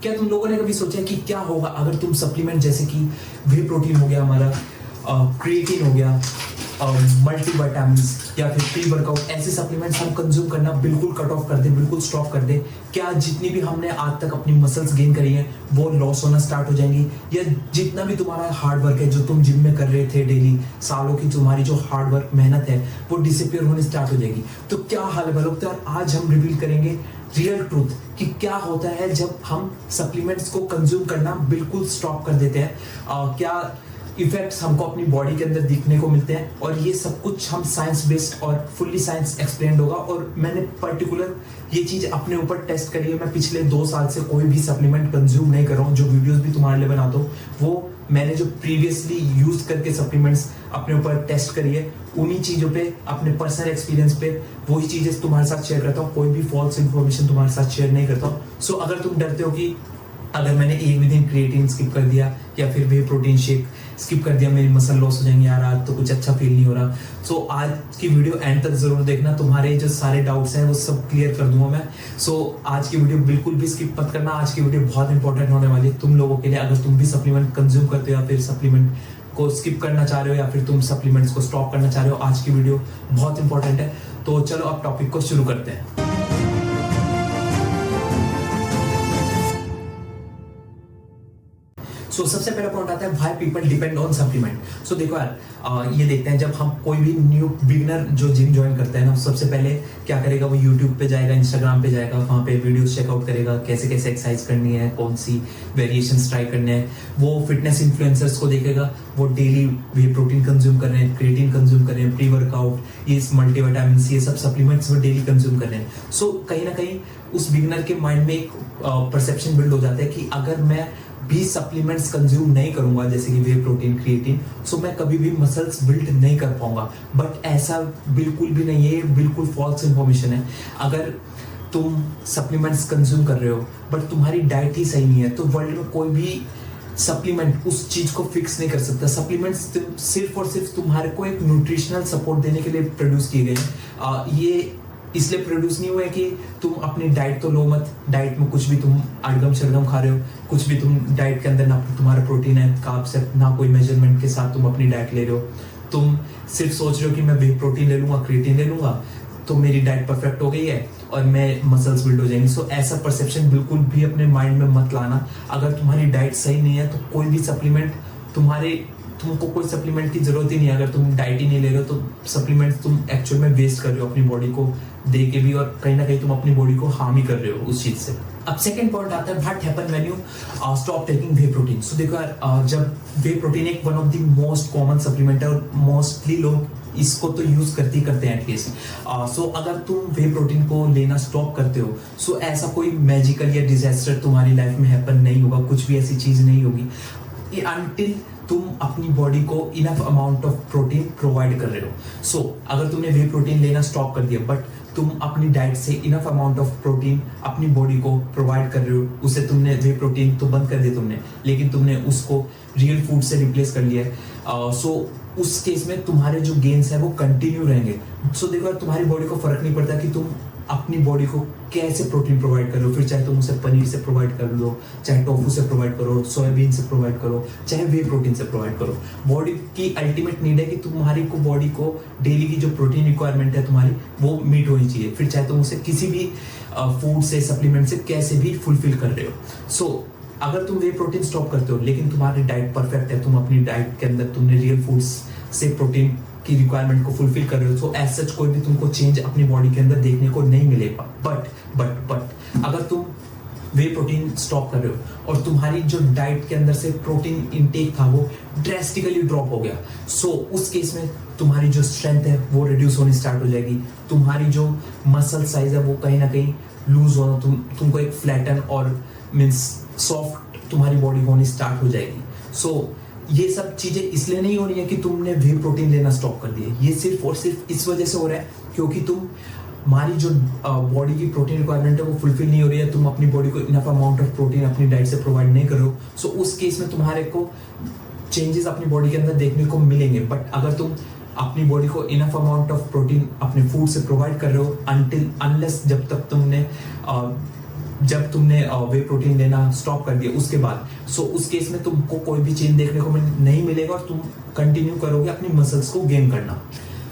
क्या तुम लोगों ने कभी सोचा कि क्या होगा अगर तुम सप्लीमेंट जैसे कि वे प्रोटीन हो गया हमारा, क्रिएटिन हो गया, मल्टीविटामिन्स या फिर प्री वर्कआउट, ऐसे सप्लीमेंट्स हम कंज्यूम करना बिल्कुल कट ऑफ कर दें, बिल्कुल स्टॉप कर दें? क्या जितनी भी हमने आज तक अपनी मसल्स गेन करी हैं वो लॉस होना स्टार्ट हो जाएंगी? या जितना भी तुम्हारा हार्ड वर्क है जो तुम जिम में कर रहे थे डेली, सालों की तुम्हारी जो हार्ड वर्क मेहनत है वो डिसअपियर होने स्टार्ट हो जाएगी? तो क्या हाल है भाई? तो आज हम रिवील करेंगे रियल ट्रूथ कि क्या होता है जब हम सप्लीमेंट्स को कंज्यूम करना बिल्कुल स्टॉप कर देते हैं, क्या इफेक्ट्स हमको अपनी बॉडी के अंदर दिखने को मिलते हैं। और ये सब कुछ हम साइंस बेस्ड और फुल्ली साइंस एक्सप्लेन्ड होगा। और मैंने पर्टिकुलर ये चीज अपने ऊपर टेस्ट करी है। मैं पिछले 2 साल से कोई भी सप्लीमेंट कंज्यूम नहीं कर रहा हूँ। जो वीडियोस भी तुम्हारे लिए बनाता हूँ वो मैंने जो प्रीवियसली यूज करके सप्लीमेंट्स अपने ऊपर टेस्ट करी है, उन्हीं चीजों पे, अपने पर्सनल एक्सपीरियंस पे वही चीजें तुम्हारे साथ शेयर करता हूँ। कोई भी फॉल्स इन्फॉर्मेशन तुम्हारे साथ शेयर नहीं करता हूँ। सो अगर तुम डरते हो कि अगर मैंने एक भी दिन क्रिएटिन स्किप कर दिया या फिर वे प्रोटीन शेक स्किप कर दिया मेरी मसल लॉस हो जाएंगे, यार आज तो कुछ अच्छा फील नहीं हो रहा, सो आज की वीडियो एंड तक जरूर देखना। तुम्हारे जो सारे डाउट्स हैं वो सब क्लियर कर दूंगा मैं। सो आज की वीडियो बिल्कुल भी स्किप मत करना। आज की वीडियो बहुत इंपॉर्टेंट होने वाली है तुम लोगों के लिए। अगर तुम भी सप्लीमेंट कंज्यूम करते हो या फिर सप्लीमेंट को स्किप करना चाह रहे हो या फिर तुम सप्लीमेंट्स को स्टॉप करना चाह रहे हो, आज की वीडियो बहुत इंपॉर्टेंट है। तो चलो अब टॉपिक को शुरू करते हैं। सो सबसे पहला पॉइंट आता है why people depend on supplement. So देखो यार, ये देखते हैं जब हम कोई भी न्यू बिगिनर जो जिम ज्वाइन करते हैं ना, सबसे पहले क्या करेगा, वो यूट्यूब पे जाएगा, इंस्टाग्राम पे जाएगा, वहाँ पे वीडियोस चेकआउट करेगा कैसे कैसे एक्सरसाइज करनी है, कौन सी वेरिएशंस ट्राई करने हैं। वो फिटनेस इन्फ्लुएंसर्स को देखेगा, वो डेली वे प्रोटीन कंज्यूम कर रहे हैं, क्रिएटिन कंज्यूम कर रहे हैं, प्री वर्कआउट, ये मल्टीविटामिन, ये सब सप्लीमेंट्स वो डेली कंज्यूम कर रहे हैं। सो कहीं ना कहीं उस बिगिनर के माइंड में एक परसेप्शन बिल्ड हो जाता है कि अगर मैं भी सप्लीमेंट्स कंज्यूम नहीं करूंगा जैसे कि वे प्रोटीन, क्रिएटिन, सो मैं कभी भी मसल्स बिल्ड नहीं कर पाऊंगा। बट ऐसा बिल्कुल भी नहीं है, बिल्कुल फॉल्स इंफॉर्मेशन है। अगर तुम सप्लीमेंट्स कंज्यूम कर रहे हो बट तुम्हारी डाइट ही सही नहीं है, तो वर्ल्ड में कोई भी सप्लीमेंट उस चीज को फिक्स नहीं कर सकता। सप्लीमेंट्स सिर्फ और सिर्फ तुम्हारे को एक न्यूट्रिशनल सपोर्ट देने के लिए प्रोड्यूस किए गए। ये इसलिए प्रोड्यूस नहीं हुआ है कि तुम अपनी डाइट तो लो मत, डाइट में कुछ भी तुम अड़गम शड़गम खा रहे हो, कुछ भी तुम डाइट के अंदर ना तुम्हारा प्रोटीन है, कार्ब्स है, ना कोई मेजरमेंट के साथ तुम अपनी डाइट ले रहे हो। तुम सिर्फ सोच रहे हो कि मैं वे प्रोटीन ले लूंगा, क्रिएटिन ले लूंगा तो मेरी डाइट परफेक्ट हो गई है और मैं मसल्स बिल्ड हो जाएंगे। सो ऐसा परसेप्शन बिल्कुल भी अपने माइंड में मत लाना। अगर तुम्हारी डाइट सही नहीं है तो कोई भी सप्लीमेंट तुमको कोई सप्लीमेंट की जरूरत ही नहीं है। अगर तुम डाइट ही नहीं ले रहे हो तो सप्लीमेंट तुम एक्चुअल में वेस्ट कर रहे हो अपनी बॉडी को दे के भी, और कहीं ना कहीं तुम अपनी बॉडी को हार्म ही कर रहे हो उस चीज से। अब सेकंड पॉइंट आता है what happen when you stop taking whey protein. So देखो यार, जब वे प्रोटीन एक one of the most common supplement है और मोस्टली लोग इसको तो यूज करते हैं एटलीस्ट। सो अगर तुम वे प्रोटीन को लेना स्टॉप करते हो, सो ऐसा कोई मैजिकल या डिजास्टर तुम्हारी लाइफ में हैपन नहीं होगा, कुछ भी ऐसी चीज नहीं होगी अनटिल तुम अपनी बॉडी को enough amount of protein provide कर रहे हो। सो अगर तुमने वे प्रोटीन लेना स्टॉप कर दिया बट तुम अपनी डाइट से इनफ अमाउंट ऑफ प्रोटीन अपनी बॉडी को प्रोवाइड कर रहे हो, उसे तुमने वे प्रोटीन तो बंद कर दिया तुमने, लेकिन तुमने उसको रियल फूड से रिप्लेस कर लिया है। सो उस केस में तुम्हारे जो गेन्स है वो कंटिन्यू रहेंगे। सो देखो तुम्हारी बॉडी को फर्क नहीं पड़ता कि तुम अपनी बॉडी को कैसे प्रोटीन प्रोवाइड कर लो, फिर चाहे तुम उसे पनीर से प्रोवाइड कर लो, चाहे टोफू से प्रोवाइड करो, सोयाबीन से प्रोवाइड करो, चाहे वे प्रोटीन से प्रोवाइड करो। बॉडी की अल्टीमेट नीड है कि तुम्हारी को बॉडी को डेली की जो प्रोटीन रिक्वायरमेंट है तुम्हारी वो मीट होनी चाहिए, फिर चाहे तुम उसे किसी भी फूड से, सप्लीमेंट से कैसे भी फुलफिल कर रहे हो। सो अगर तुम वे प्रोटीन स्टॉप करते हो लेकिन तुम्हारी डाइट परफेक्ट है, तुम अपनी डाइट के अंदर तुमने रियल फूड्स से प्रोटीन की रिक्वायरमेंट को फुलफिल कर रहे हो, तो एज सच कोई भी तुमको चेंज अपनी बॉडी के अंदर देखने को नहीं मिलेगा। बट अगर तुम वे प्रोटीन स्टॉप कर रहे हो और तुम्हारी जो डाइट के अंदर से प्रोटीन इनटेक था वो ड्रेस्टिकली ड्रॉप हो गया, सो उस केस में तुम्हारी जो स्ट्रेंथ है वो रिड्यूस होनी स्टार्ट हो जाएगी, तुम्हारी जो मसल साइज है वो कहीं ना कहीं लूज होना, तुमको एक फ्लैटन और मीन्स सॉफ्ट तुम्हारी बॉडी होनी स्टार्ट हो जाएगी। सो ये सब चीजें इसलिए नहीं हो रही है कि तुमने वे प्रोटीन लेना स्टॉप कर दिया, ये सिर्फ और सिर्फ इस वजह से हो रहा है क्योंकि तुम्हारी जो बॉडी की प्रोटीन रिक्वायरमेंट है वो फुलफिल नहीं हो रही है, तुम अपनी बॉडी को इनफ अमाउंट ऑफ प्रोटीन अपनी डाइट से प्रोवाइड नहीं कर रहे हो। सो उस केस में तुम्हारे को चेंजेस अपनी बॉडी के अंदर देखने को मिलेंगे। बट अगर तुम अपनी बॉडी को इनफ अमाउंट ऑफ प्रोटीन अपने फूड से प्रोवाइड कर रहे हो अनटिल अनलेस जब तक तुमने जब तुमने वे प्रोटीन लेना स्टॉप कर दिया उसके बाद, सो उस केस में तुमको कोई भी चेंज देखने को नहीं मिलेगा और तुम कंटिन्यू करोगे अपनी मसल्स को गेन करना।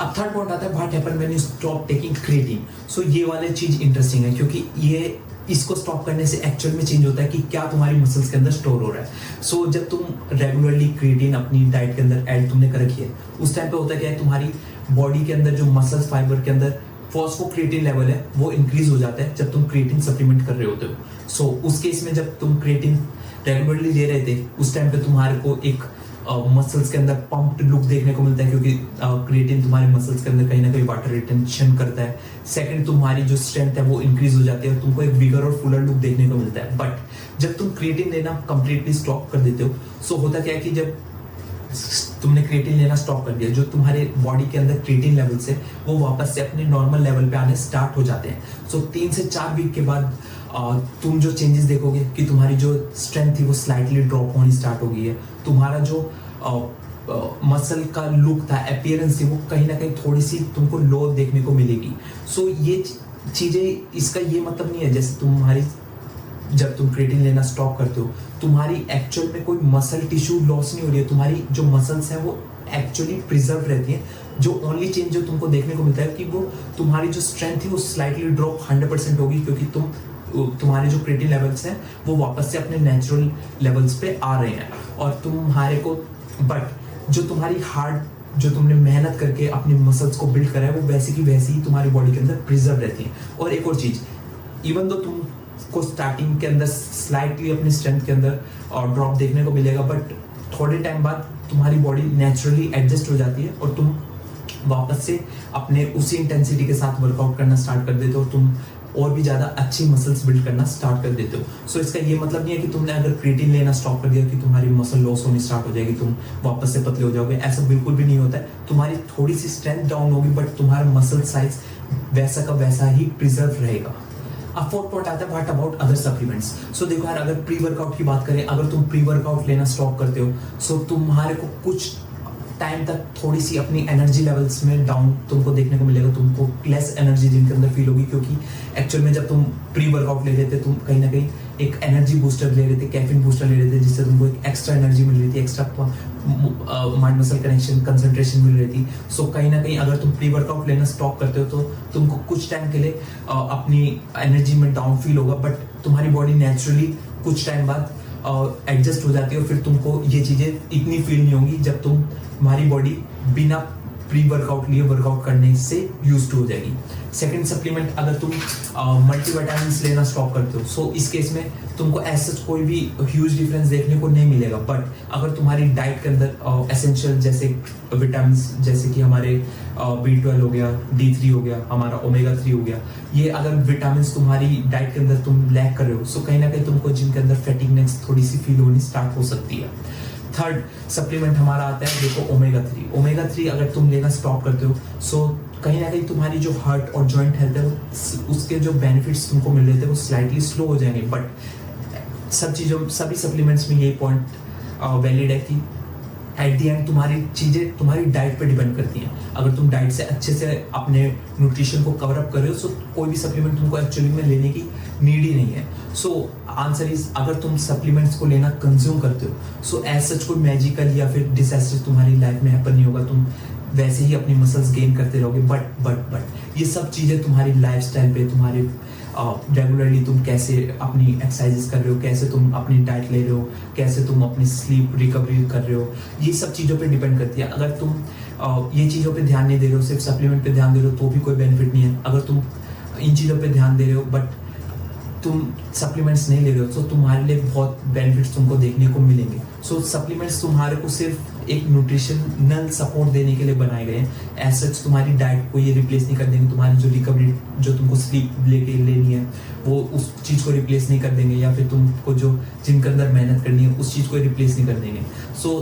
अब थर्ड पॉइंट आता है what happen when you stop taking creatine. So ये वाले चीज इंटरेस्टिंग है क्योंकि ये इसको स्टॉप करने से एक्चुअल में चेंज होता है कि क्या तुम्हारी मसल्स के अंदर स्टोर हो रहा है। सो जब तुम रेगुलरली क्रिएटिन अपनी डाइट के अंदर ऐड तुमने कर रखी है, उस टाइम पे होता क्या है, तुम्हारी बॉडी के अंदर जो मसल्स फाइबर के अंदर फॉस्फोक्रिएटिन लेवल है वो इंक्रीज हो जाता है जब तुम क्रिएटिन सप्लीमेंट कर रहे होते हो। सो उस केस में जब तुम क्रिएटिन रेगुलरली ले रहे थे उस टाइम पे तुम्हारे को एक मसल्स के अंदर पंप्ड लुक देखने को मिलता है क्योंकि क्रिएटिन तुम्हारे मसल्स के अंदर कहीं ना कहीं वाटर रिटेंशन करता है। सेकंड, तुम्हारी जो स्ट्रेंथ है वो इंक्रीज हो जाती है और तुमको एक विगर और फुलर लुक देखने को मिलता है। बट जब तुम क्रिएटिन लेना कंप्लीटली स्टॉप कर देते हो, सो होता क्या है कि जब तुमने क्रिएटिन लेना स्टॉप कर दिया, जो तुम्हारे बॉडी के अंदर क्रिएटिन लेवल्स है वो वापस से अपने नॉर्मल लेवल पे आने स्टार्ट हो जाते हैं। सो 3 से 4 वीक के बाद तुम जो चेंजेस देखोगे कि तुम्हारी जो स्ट्रेंथ थी वो स्लाइटली ड्रॉप होनी स्टार्ट हो गई है, तुम्हारा जो मसल का लुक था, अपीयरेंस थी, वो कहीं ना कहीं थोड़ी सी तुमको लो देखने को मिलेगी। सो ये चीजें, इसका ये मतलब नहीं है जैसे तुम्हारी जब तुम क्रिएटिन लेना स्टॉप करते हो तुम्हारी एक्चुअल में कोई मसल टिश्यू लॉस नहीं हो रही है, तुम्हारी जो मसल्स हैं वो एक्चुअली प्रिजर्व रहती हैं। जो ओनली चेंज जो तुमको देखने को मिलता है कि वो तुम्हारी जो स्ट्रेंथ थी वो स्लाइटली ड्रॉप 100% होगी क्योंकि तुम्हारे जो क्रिएटिन लेवल्स हैं वो वापस से अपने नेचुरल लेवल्स पे आ रहे हैं और तुम्हारे को, बट जो तुम्हारी हार्ड जो तुमने मेहनत करके अपनी मसल्स को बिल्ड करा है वो वैसी की वैसी ही तुम्हारी बॉडी के अंदर प्रिजर्व रहती है। और एक और चीज, इवन दो तुमको स्टार्टिंग के अंदर स्लाइटली अपनी स्ट्रेंथ के अंदर ड्रॉप देखने को मिलेगा, बट थोड़े टाइम बाद तुम्हारी बॉडी नेचुरली एडजस्ट हो जाती है और तुम वापस से अपने उसी इंटेंसिटी के साथ वर्कआउट करना स्टार्ट कर देते हो, तुम और भी ज्यादा अच्छी मसल्स बिल्ड करना स्टार्ट कर देते हो। सो इसका ये मतलब नहीं है कि तुमने अगर क्रिएटिन लेना स्टॉप कर दिया कि तुम्हारी मसल लॉस होनी स्टार्ट हो जाएगी, तुम वापस से पतले हो जाओगे, ऐसा बिल्कुल भी नहीं होता है। तुम्हारी थोड़ी सी स्ट्रेंथ डाउन होगी बट तुम्हारा मसल साइज वैसा का वैसा ही प्रिजर्व रहेगा। अब फोर्थ पॉइंट आता है व्हाट अबाउट अदर सप्लीमेंट्स। सो देखो यार, अगर प्री वर्कआउट की बात करें, अगर तुम प्री वर्कआउट लेना स्टॉप करते हो सो तुम्हारे को कुछ टाइम तक थोड़ी सी अपनी एनर्जी लेवल्स में डाउन तुमको देखने को मिलेगा, तुमको लेस एनर्जी जिनके अंदर फील होगी क्योंकि एक्चुअल में जब तुम प्री वर्कआउट ले रहे थे तुम कहीं ना कहीं एक एनर्जी बूस्टर ले रहे थे, कैफीन बूस्टर ले रहे थे जिससे तुमको एक एक्स्ट्रा एनर्जी मिल रही थी, extra mind muscle connection concentration मिल रही थी। सो कहीं ना कहीं अगर तुम प्री वर्कआउट लेना स्टॉप करते हो तो तुमको कुछ टाइम के लिए अपनी एनर्जी में डाउन फील होगा, बट तुम्हारी बॉडी नेचुरली कुछ टाइम बाद एडजस्ट हो जाती है और फिर तुमको ये चीजें इतनी फील नहीं होंगी जब तुम्हारी बॉडी बिना प्री वर्कआउट लिए वर्कआउट करने से यूज टू हो जाएगी। सेकंड सप्लीमेंट, अगर तुम मल्टीविटामिन्स लेना स्टॉप करते हो सो इस केस में तुमको ऐसा कोई भी ह्यूज डिफरेंस देखने को नहीं मिलेगा, बट अगर तुम्हारी डाइट के अंदर एसेंशियल जैसे विटामिन्स जैसे कि हमारे B12 हो गया, D3 हो गया, हमारा ओमेगा 3 हो गया, ये अगर विटामिन्स तुम्हारी डाइट के अंदर तुम लैक कर रहे हो सो कहीं ना कहीं तुमको जिम के अंदर फैटिगनेस थोड़ी सी फील होनी स्टार्ट हो सकती है। थर्ड सप्लीमेंट हमारा आता है देखो ओमेगा 3। ओमेगा 3 अगर तुम लेना स्टॉप करते हो सो कहीं ना कहीं तुम्हारी जो हार्ट और जॉइंट हेल्थ है उसके जो बेनिफिट्स तुमको मिल रहे थे वो स्लाइटली स्लो हो जाएंगे, बट सभी सप्लीमेंट्स में ये पॉइंट वैलिड है कि एट दी एंड तुम्हारी चीजें तुम्हारी डाइट पे डिपेंड करती हैं। अगर तुम डाइट से अच्छे से अपने न्यूट्रिशन को कवर अप कर रहे हो सो कोई भी सप्लीमेंट तुमको एक्चुअली में लेने की नीड ही नहीं है। सो आंसर इज, अगर तुम सप्लीमेंट्स को लेना कंज्यूम करते हो सो एज सच कोई मैजिकल या फिर डिजास्टर तुम्हारी लाइफ में हैपन नहीं होगा, तुम वैसे ही अपनी मसल्स गेन करते रहोगे। बट ये सब चीजें तुम्हारी लाइफस्टाइल पे, तुम्हारे रेगुलरली तुम कैसे अपनी एक्सरसाइजेस कर रहे हो, कैसे तुम अपनी डाइट ले रहे हो, कैसे तुम अपनी स्लीप रिकवरी कर रहे हो, ये सब चीज़ों पे डिपेंड करती है। अगर तुम ये चीज़ों पे ध्यान नहीं दे रहे हो, सिर्फ सप्लीमेंट पे ध्यान दे रहे हो तो भी कोई बेनिफिट नहीं है। अगर तुम इन चीज़ों पे ध्यान दे रहे हो बट तुम सप्लीमेंट्स नहीं ले रहे हो तो तुम्हारे लिए बहुत बेनिफिट्स तुमको देखने को मिलेंगे। सो सप्लीमेंट्स तुम्हारे को सिर्फ एक न्यूट्रिशनल सपोर्ट देने के लिए बनाए गए हैं, एज सच तुम्हारी डाइट को ये रिप्लेस नहीं कर देंगे। तुम्हारी जो रिकवरी जो तुमको स्लीप लेके लेनी है वो उस चीज़ को रिप्लेस नहीं कर देंगे, या फिर तुमको जो जिम के अंदर मेहनत करनी है उस चीज़ को रिप्लेस नहीं कर देंगे। सो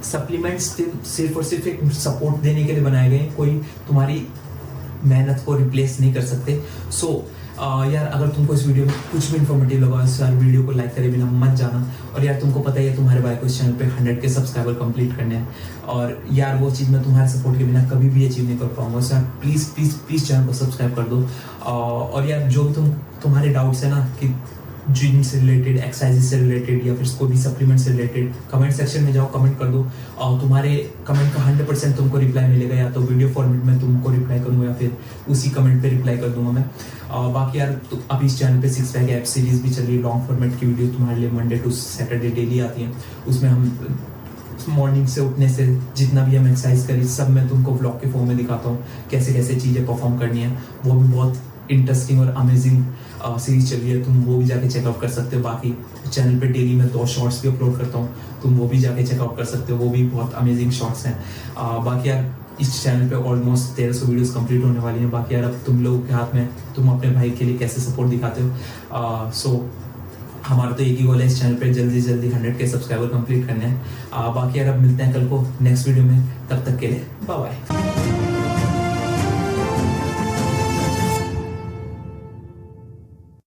सप्लीमेंट्स सिर्फ और सिर्फ एक सपोर्ट देने के लिए बनाए गए हैं, कोई तुम्हारी मेहनत को रिप्लेस नहीं कर सकते। सो यार अगर तुमको इस वीडियो में कुछ भी इन्फॉर्मेटिव लगा तो यार वीडियो को लाइक करे बिना मत जाना। और यार तुमको पता ही है तुम्हारे भाई को इस चैनल पे 100 के सब्सक्राइबर कंप्लीट करने हैं, और यार वो चीज़ मैं तुम्हारे सपोर्ट के बिना कभी भी अचीव नहीं कर पाऊंगा। सो यार प्लीज़ प्लीज़ प्लीज़ चैनल को सब्सक्राइब कर दो। और यार जो भी तुम्हारे डाउट्स है ना कि जिम से रिलेटेड, एक्सरसाइज से रिलेटेड या फिर कोई भी सप्लीमेंट से रिलेटेड, कमेंट सेक्शन में जाओ, कमेंट कर दो और तुम्हारे कमेंट का 100% तुमको रिप्लाई मिलेगा, या तो वीडियो फॉर्मेट में तुमको रिप्लाई करूँगा या फिर उसी कमेंट पे रिप्लाई कर दूंगा मैं। बाकी यार तो अभी इस चैनल पे 6 पैक ऐप सीरीज भी चल रही है, लॉन्ग फॉर्मेट की वीडियो तुम्हारे लिए मंडे टू सैटरडे डेली आती है। उसमें हम मॉर्निंग से उठने से जितना भी हम एक्सरसाइज करी सब मैं तुमको ब्लॉग के फॉर्म में दिखाता हूँ, कैसे कैसे चीज़ें परफॉर्म करनी है। वो भी बहुत इंटरेस्टिंग और अमेजिंग सीरीज चल रही है, तुम वो भी जाके चेकआउट कर सकते हो। बाकी चैनल पे डेली मैं 2 शॉर्ट्स भी अपलोड करता हूँ, तुम वो भी जाके चेकआउट कर सकते हो, वो भी बहुत अमेजिंग शॉर्ट्स हैं। बाकी यार इस चैनल पे ऑलमोस्ट 1300 वीडियोस कंप्लीट होने वाली हैं। बाकी यार अब तुम लोगों के हाथ में, तुम अपने भाई के लिए कैसे सपोर्ट दिखाते हो। सो हमारा तो एक ही गोल है इस चैनल पे जल्दी से जल्दी 100 के सब्सक्राइबर कंप्लीट करने हैं। बाकी यार अब मिलते हैं कल को नेक्स्ट वीडियो में, तब तक के लिए बाय बाय।